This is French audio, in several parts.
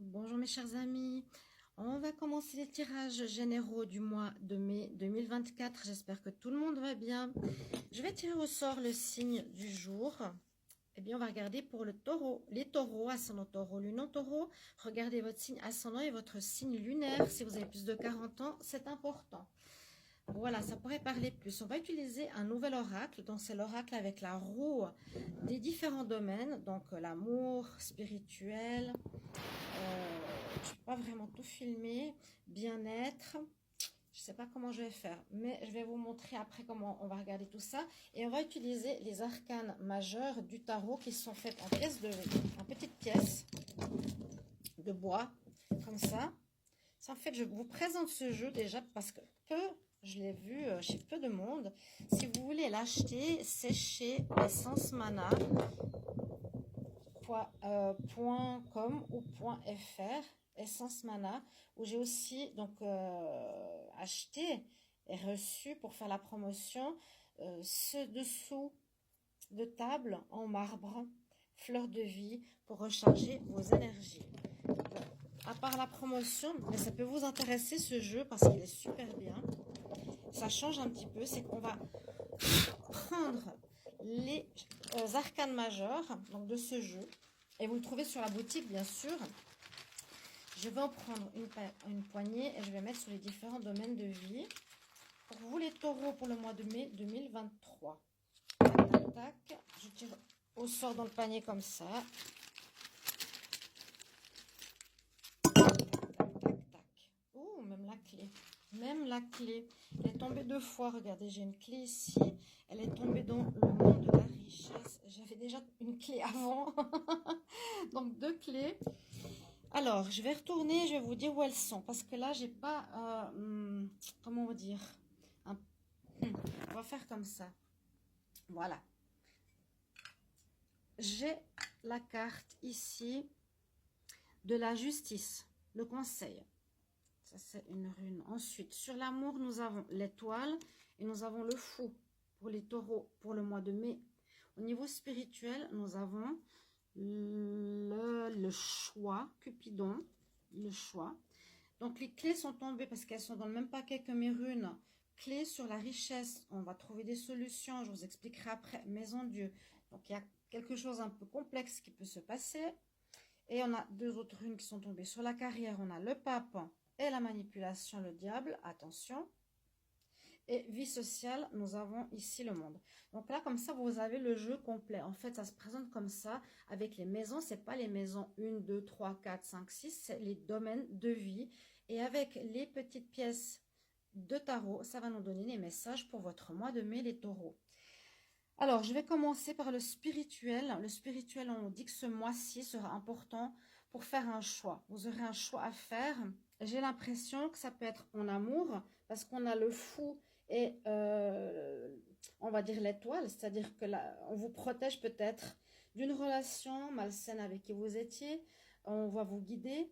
Bonjour mes chers amis, on va commencer les tirages généraux du mois de mai 2024. J'espère que tout le monde va bien. Je vais tirer au sort le signe du jour. Eh bien, on va regarder pour le taureau, les taureaux, ascendant taureau, lune en taureau. Regardez votre signe ascendant et votre signe lunaire. Si vous avez plus de 40 ans, c'est important. Voilà, ça pourrait parler plus. On va utiliser un nouvel oracle. Donc, c'est l'oracle avec la roue des différents domaines. Donc, l'amour, spirituel. Je ne peux pas vraiment tout filmer. Bien-être. Je ne sais pas comment je vais faire, mais je vais vous montrer après comment on va regarder tout ça. Et on va utiliser les arcanes majeurs du tarot qui sont faites en petites pièces de bois, comme ça. En fait, je vous présente ce jeu déjà parce que je l'ai vu chez peu de monde. Si vous voulez l'acheter, c'est chez Essence Mana. .com ou .fr, Essence Mana, où j'ai aussi donc acheté et reçu pour faire la promotion ce dessous de table en marbre, fleur de vie, pour recharger vos énergies. À part la promotion, mais ça peut vous intéresser ce jeu parce qu'il est super bien. Ça change un petit peu, c'est qu'on va prendre les arcanes majeures donc de ce jeu, et vous le trouvez sur la boutique bien sûr. Je vais en prendre une poignée et je vais mettre sur les différents domaines de vie. Pour vous les taureaux, pour le mois de mai 2023. Tac, tac, tac. Je tire au sort dans le panier comme ça. Tac, tac, tac, tac. Oh, même la clé. Même la clé. Elle est tombée 2 fois. Regardez, j'ai une clé ici. Elle est tombée dans le monde de la richesse. J'avais déjà une clé avant. Donc, 2 clés. Alors, je vais retourner, je vais vous dire où elles sont. Parce que là, j'ai pas... comment on va dire on va faire comme ça. Voilà. J'ai la carte ici de la justice, le conseil. Ça, c'est une rune. Ensuite, sur l'amour, nous avons l'étoile et nous avons le fou pour les taureaux pour le mois de mai. Au niveau spirituel, nous avons le choix, Cupidon, le choix. Donc, les clés sont tombées parce qu'elles sont dans le même paquet que mes runes. Clés sur la richesse, on va trouver des solutions, je vous expliquerai après. Maison Dieu, donc il y a quelque chose un peu complexe qui peut se passer. Et on a 2 autres runes qui sont tombées sur la carrière. On a le pape et la manipulation, le diable, attention. Et vie sociale, nous avons ici le monde. Donc là, comme ça, vous avez le jeu complet. En fait, ça se présente comme ça avec les maisons. Ce n'est pas les maisons 1, 2, 3, 4, 5, 6. C'est les domaines de vie. Et avec les petites pièces de tarot, ça va nous donner les messages pour votre mois de mai, les taureaux. Alors, je vais commencer par le spirituel. Le spirituel, on dit que ce mois-ci sera important pour faire un choix. Vous aurez un choix à faire. J'ai l'impression que ça peut être en amour, parce qu'on a le fou et on va dire l'étoile, c'est-à-dire que là, on vous protège peut-être d'une relation malsaine avec qui vous étiez. On va vous guider,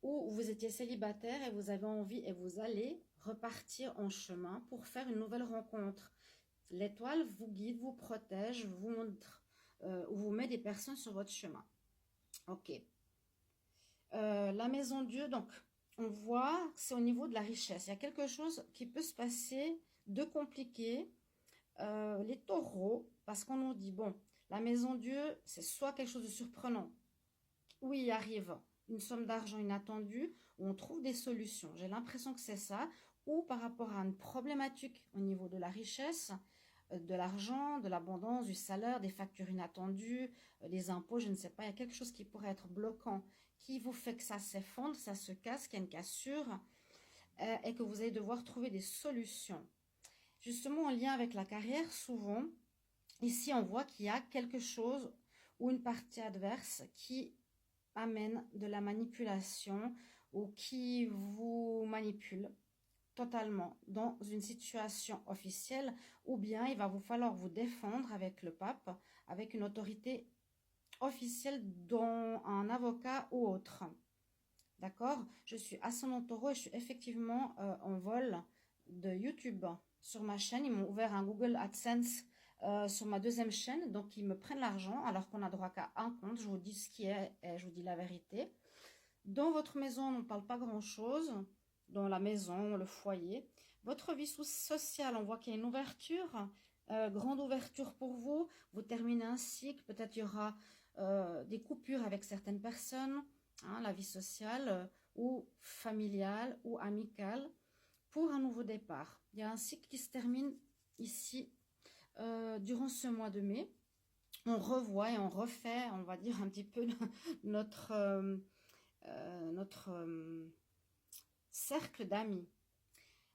ou vous étiez célibataire et vous avez envie et vous allez repartir en chemin pour faire une nouvelle rencontre. L'étoile vous guide, vous protège, vous montre, vous met des personnes sur votre chemin. Ok. La maison Dieu, donc, on voit que c'est au niveau de la richesse. Il y a quelque chose qui peut se passer de compliqué. Les taureaux, parce qu'on nous dit, bon, la maison Dieu, c'est soit quelque chose de surprenant, où il arrive une somme d'argent inattendue, où on trouve des solutions. J'ai l'impression que c'est ça, ou par rapport à une problématique au niveau de la richesse, de l'argent, de l'abondance, du salaire, des factures inattendues, des impôts, je ne sais pas, il y a quelque chose qui pourrait être bloquant, qui vous fait que ça s'effondre, ça se casse, qu'il y a une cassure, et que vous allez devoir trouver des solutions. Justement, en lien avec la carrière, souvent, ici, on voit qu'il y a quelque chose ou une partie adverse qui amène de la manipulation ou qui vous manipule totalement dans une situation officielle, ou bien il va vous falloir vous défendre avec le pape, avec une autorité officielle, dont un avocat ou autre. D'accord? Je suis ascendant taureau et je suis effectivement en vol de YouTube sur ma chaîne. Ils m'ont ouvert un Google AdSense sur ma deuxième chaîne, donc ils me prennent l'argent alors qu'on n'a droit qu'à un compte. Je vous dis ce qui est et je vous dis la vérité. Dans votre maison, on ne parle pas grand-chose. Dans la maison, le foyer. Votre vie sociale, on voit qu'il y a une ouverture, grande ouverture pour vous. Vous terminez un cycle, peut-être il y aura des coupures avec certaines personnes, hein, la vie sociale ou familiale ou amicale, pour un nouveau départ. Il y a un cycle qui se termine ici durant ce mois de mai. On revoit et on refait, on va dire, un petit peu notre, cercle d'amis.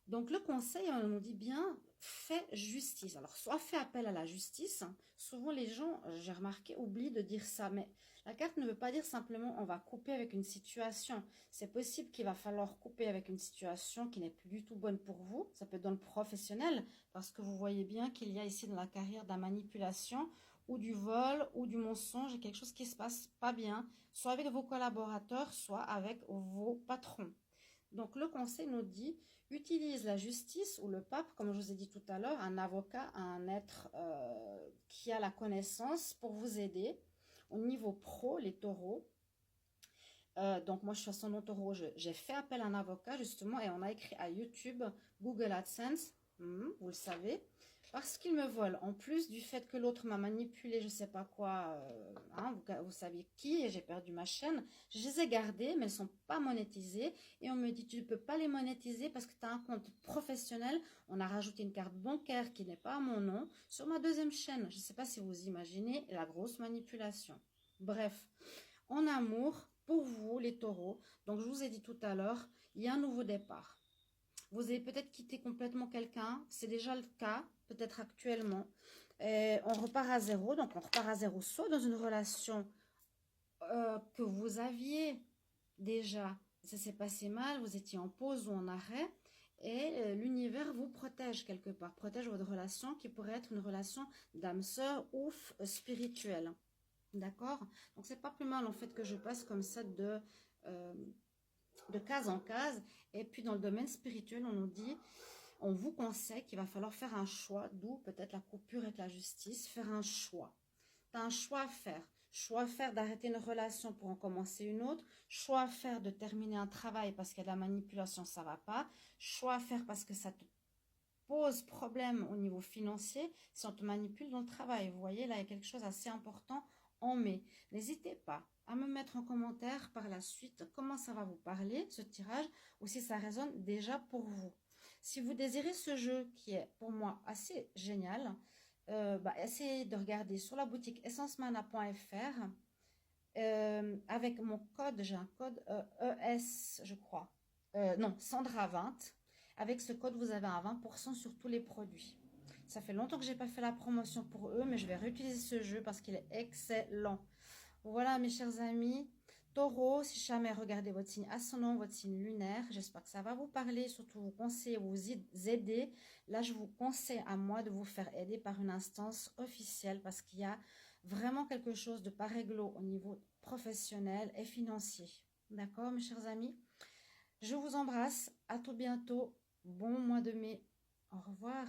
Donc le conseil, on nous dit bien, fais justice. Alors soit fais appel à la justice. Souvent les gens, j'ai remarqué, oublient de dire ça. Mais la carte ne veut pas dire simplement on va couper avec une situation. C'est possible qu'il va falloir couper avec une situation qui n'est plus du tout bonne pour vous. Ça peut être dans le professionnel, parce que vous voyez bien qu'il y a ici dans la carrière de la manipulation ou du vol ou du mensonge, quelque chose qui se passe pas bien, soit avec vos collaborateurs, soit avec vos patrons. Donc le conseil nous dit, utilise la justice ou le pape, comme je vous ai dit tout à l'heure, un avocat, un être qui a la connaissance pour vous aider. Au niveau pro, les taureaux, donc moi je suis à son nom taureau, j'ai fait appel à un avocat justement et on a écrit à YouTube, Google AdSense, vous le savez, parce qu'il me vole. En plus du fait que l'autre m'a manipulé, je sais pas quoi, hein, vous savez qui, et j'ai perdu ma chaîne. Je les ai gardées, mais elles sont pas monétisées. Et on me dit, tu ne peux pas les monétiser parce que tu as un compte professionnel. On a rajouté une carte bancaire qui n'est pas à mon nom sur ma deuxième chaîne. Je ne sais pas si vous imaginez la grosse manipulation. Bref, en amour, pour vous les taureaux, donc je vous ai dit tout à l'heure, il y a un nouveau départ. Vous avez peut-être quitté complètement quelqu'un, c'est déjà le cas, peut-être actuellement. On repart à zéro, donc on repart à zéro, soit dans une relation que vous aviez déjà, ça s'est passé mal, vous étiez en pause ou en arrêt, et l'univers vous protège quelque part, protège votre relation qui pourrait être une relation d'âme sœur ou spirituelle. D'accord? Donc c'est pas plus mal en fait que je passe comme ça de case en case. Et puis dans le domaine spirituel, on nous dit, on vous conseille qu'il va falloir faire un choix, d'où peut-être la coupure avec la justice, faire un choix. Tu as un choix à faire. Choix à faire d'arrêter une relation pour en commencer une autre. Choix à faire de terminer un travail parce qu'il y a de la manipulation, ça va pas. Choix à faire parce que ça te pose problème au niveau financier si on te manipule dans le travail. Vous voyez, là, il y a quelque chose d'assez important en mai. N'hésitez pas à me mettre en commentaire par la suite comment ça va vous parler, ce tirage, ou si ça résonne déjà pour vous. Si vous désirez ce jeu qui est pour moi assez génial, essayez de regarder sur la boutique essencemana.fr avec mon code, j'ai un code ES, je crois. Non, Sandra 20. Avec ce code, vous avez un 20% sur tous les produits. Ça fait longtemps que je n'ai pas fait la promotion pour eux, mais je vais réutiliser ce jeu parce qu'il est excellent. Voilà, mes chers amis. Taureau, si jamais regardez votre signe ascendant, votre signe lunaire, j'espère que ça va vous parler, surtout vous conseiller, vous aider. Là, je vous conseille à moi de vous faire aider par une instance officielle parce qu'il y a vraiment quelque chose de pas réglo au niveau professionnel et financier. D'accord, mes chers amis? Je vous embrasse. À tout bientôt. Bon mois de mai. Au revoir.